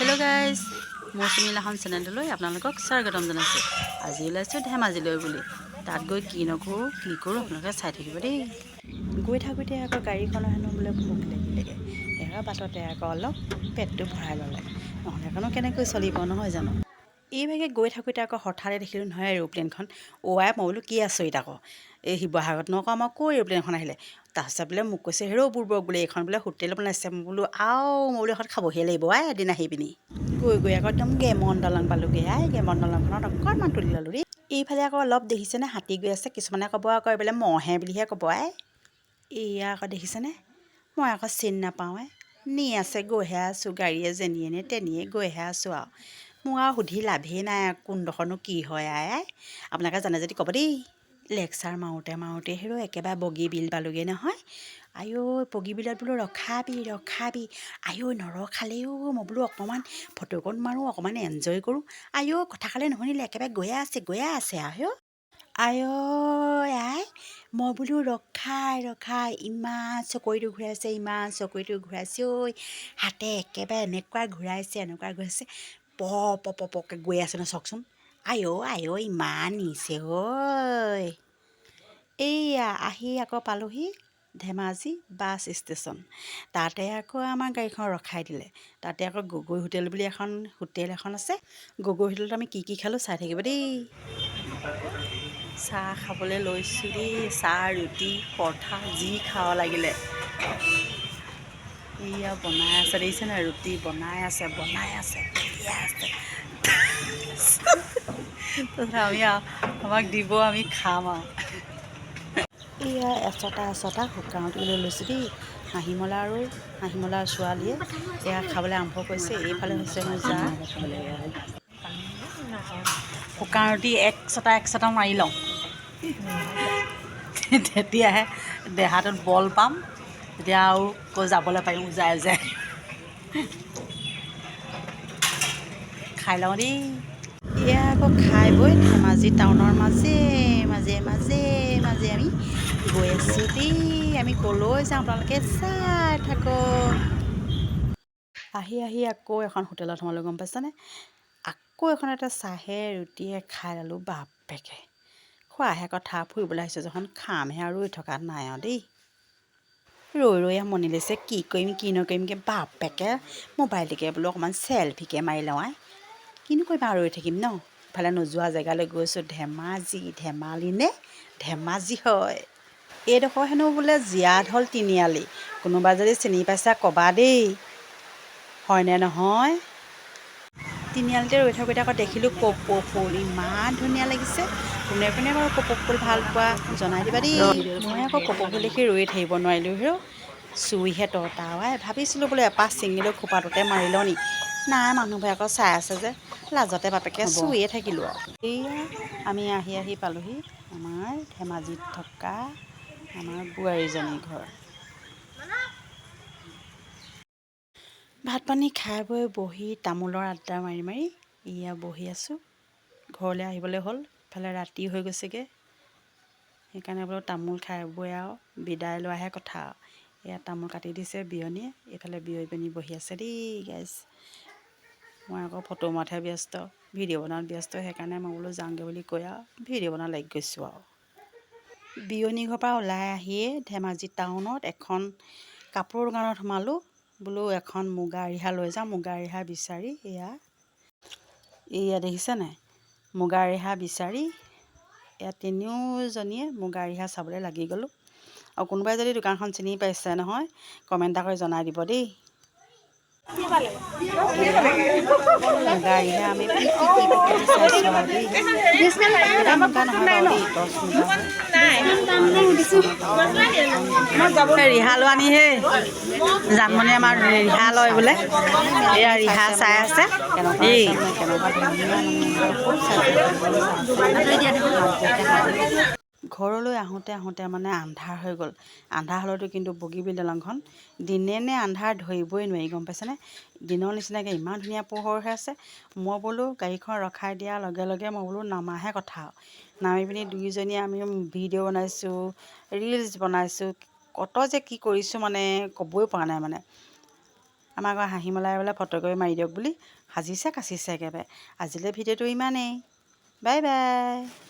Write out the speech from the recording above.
Hello' guys মৌচুমী লাহন চেনেললৈ আপোনালোকক স্বাগতম জনাইছোঁ। আজি ওলাইছোঁ ধেমাজিলৈ বুলি। তাত গৈ কি নকৰোঁ কি কৰোঁ আপোনালোকে চাই থাকিব দেই। গৈ থাকোঁতে আকৌ গাড়ীখনৰ হেনো বোলে ভোক লাগিলেগৈ। সেয়া বাটতে আকৌ অলপ পেটটো ভৰাই ল'লে, নহ'লে আকৌনো কেনেকৈ চলিব নহয় জানো। এইভাগে গৈ থাকোঁতে আকৌ হঠাতে দেখিলোঁ নহয় এৰোপ্লেনখন। মই বোলো কি আচৰিত আকৌ, এই শিৱসাগৰতনো আকৌ আমাৰ ক'ৰ এৰোপ্লেনখন আহিলে। তাৰপিছত বোলে মোক কৈছে হেৰৌ বুৰ্বক বোলে এইখন বোলে হোটেল বনাইছে। মই বোলো মই বোলো এখন খাবহি লাগিব এদিন আহি পিনি। গৈ আকৌ একদম গেমন দলং পালোগৈ। গেমন দলংখনত অকণমান তুলি ল'লোঁ দেই। এইফালে আকৌ অলপ দেখিছেনে হাতী গৈ আছে। কিছুমানে ক'ব আকৌ এইফালে মহে বুলিহে ক'ব এয়া আকৌ দেখিছেনে, মই আকৌ চিনি নাপাওঁ নি আছে গৈহে আছোঁ। গাড়ীয়ে যেনিয়ে নে তেনিয়ে গৈহে আছোঁ আৰু মোৰ আৰু সুধি লাভেই নাই কোনডোখৰনো কি হয় আপোনালোকে জানে যদি ক'ব দেই। লেকচাৰ মাৰোঁতে হেৰৌ একেবাৰে বগীবিল পালোগৈ নহয়। বগীবিলত বোলো ৰখাবি নৰখালেও মই বোলো অকণমান ফটোকণ মাৰোঁ, অকণমান এনজয় কৰোঁ। কথা ক'লে নুশুনিলে একেবাৰে গৈয়ে আছে মই বোলো ৰখাই ইমান চকৰিটো ঘূৰাইছে ঐ। হাতে একেবাৰে এনেকুৱা ঘূৰাইছে পকে গৈ আছে ন চাওকচোন। ইমান নিছে এইয়া আহি আকৌ পালোহি ধেমাজি বাছ ষ্টেচন। তাতে আকৌ আমাৰ গাড়ীখন ৰখাই দিলে। তাতে আকৌ গগৈ হোটেল বুলি হোটেল এখন আছে। গগৈ হোটেলত আমি কি খালোঁ চাই থাকিব দেই। চাহ খাবলৈ লৈছোঁ দেই। চাহ ৰুটি পৰঠা যি খাব লাগিলে। এইয়া বনাই আছে দেখিছে নাই, ৰুটি বনাই আছে আমি আমাক দিব, আমি খাম আৰু। এয়া এচটা শুকান ৰুটি লৈ লৈছোঁ দেই। হাঁহিমলাৰ ছোৱালীয়ে এয়া খাবলৈ আৰম্ভ কৰিছে। এইফালে হৈছে মোৰ জা। শুকান ৰুটি একচটা মাৰি লওঁ, তেতিয়াহে দেহাটোত বল পাম, তেতিয়া আৰু যাবলৈ পাৰিম উজাই খাই লওঁ দেই। এয়া আকৌ খাই বৈ ধেমাজি টাউনৰ মাজে আমি গৈ আছোঁ দেই। আমি ক'লৈ যাওঁ আপোনালোকে চাই থাকক। আহি আকৌ এখন হোটেলত সোমালোঁ গম পাইছানে। আকৌ এখনতে চাহে ৰুটিয়ে খাই ল'লোঁ। বাপেকে খোৱাহে কথা, ফুৰিবলৈ আহিছোঁ যখন খামহে আৰু ৰৈ থকা নাই আৰু দেই। ৰৈ আমনি লৈছে, কি কৰিম কি নকৰিমকৈ বাপেকে মোবাইলটোকে বোলো অকণমান চেলফিকে মাৰি লওঁ কিনো কৰিম আৰু ৰৈ থাকিম ন। ইফালে নোযোৱা জেগালৈ গৈছোঁ। ধেমালি নে ধেমাজি হয়। এইডোখৰ হেনো বোলে জীয়াঢল তিনিআলি। কোনোবা যদি চিনি পাইছা ক'বা দেই, হয়নে নহয়। তিনিআলিতে ৰৈ থাকোঁতে আকৌ দেখিলোঁ কপৌ ফুল, ইমান ধুনীয়া লাগিছে। কোনে বাৰু কপৌ ফুল ভাল পোৱা জনাই দিবা দেই। মই আকৌ কপৌ ফুল দেখি ৰৈ থাকিব নোৱাৰিলোঁ হেৰৌ। চুইহে ততা ভাবিছিলোঁ বোলো এপাহ ছিঙিলৈ খোপাটোতে মাৰি লওঁ নি। নাই মানুহবোৰে আকৌ চাই আছে যে লাজতে বাপেকে চুইয়ে থাকিলোঁ আৰু। এইয়া আমি আহি পালোঁহি আমাৰ ধেমাজিত থকা আমাৰ বোৱাৰীজনীৰ ঘৰ। ভাত পানী খাই বৈ বহি তামোলৰ আড্ডা মাৰি এয়া বহি আছোঁ। ঘৰলৈ আহিবলৈ হ'ল, ইফালে ৰাতি হৈ গৈছেগৈ। সেইকাৰণে বোলো তামোল খাই বৈ আৰু বিদায় লোৱাহে কথা আৰু। এয়া তামোল কাটি দিছে বিয়নীয়ে, এইফালে বিয়নী বহি আছে দেই গাইজ। মই আকৌ ফটো মৰাতহে ব্যস্ত, ভিডিঅ' বনোৱাত ব্যস্ত। সেইকাৰণে মই বোলো যাওঁগৈ বুলি কৈ আৰু ভিডিঅ' বনাত লাগি গৈছোঁ আৰু। বিয়নী ঘৰৰ পৰা ওলাই আহিয়ে ধেমাজি টাউনত এখন কাপোৰৰ দোকানত সোমালোঁ। বোলো এখন মুগা ৰিহা লৈ যাওঁ। মুগা ৰিহা বিচাৰি এয়া দেখিছে নাই, মুগা ৰিহা বিচাৰি এয়া তিনিওজনীয়ে মুগা ৰিহা চাবলৈ লাগি গ'লোঁ। আৰু কোনোবাই যদি দোকানখন চিনি পাইছে নহয় কমেণ্ট এটা কৰি জনাই দিব দেই। মুগা ৰিহা আমি পিটি চাইছোঁ আৰু দেই। একেবাৰে মুগা নহয় বাৰু দেই, টচ মুগা হয়। ৰিহা লোৱা নিহে জানমণি আমাৰ ৰিহা লয় বোলে। এয়া ৰিহা চাই আছে এই ঘৰলৈ আহোঁতে মানে আন্ধাৰ হৈ গ'ল। আন্ধাৰ হ'লেতো কিন্তু বগীবিল দলংখন দিনে নে আন্ধাৰ ধৰিবই নোৱাৰি গম পাইছেনে। দিনৰ নিচিনাকৈ ইমান ধুনীয়া পোহৰ হৈ আছে। মই বোলো গাড়ীখন ৰখাই দিয়াৰ লগে লগে মই বোলো নামাহে কথা আৰু। নামি পিনি দুয়োজনীয়ে আমি ভিডিঅ' বনাইছোঁ, ৰিলচ বনাইছোঁ, কত যে কি কৰিছোঁ মানে ক'বই পৰা নাই মানে। আমাৰ আকৌ হাঁহি মলাই বোলে ফটো কৰি মাৰি দিয়ক বুলি সাজিছে কাচিছে একেবাৰে। আজিলৈ ভিডিঅ'টো ইমানেই। Bye bye.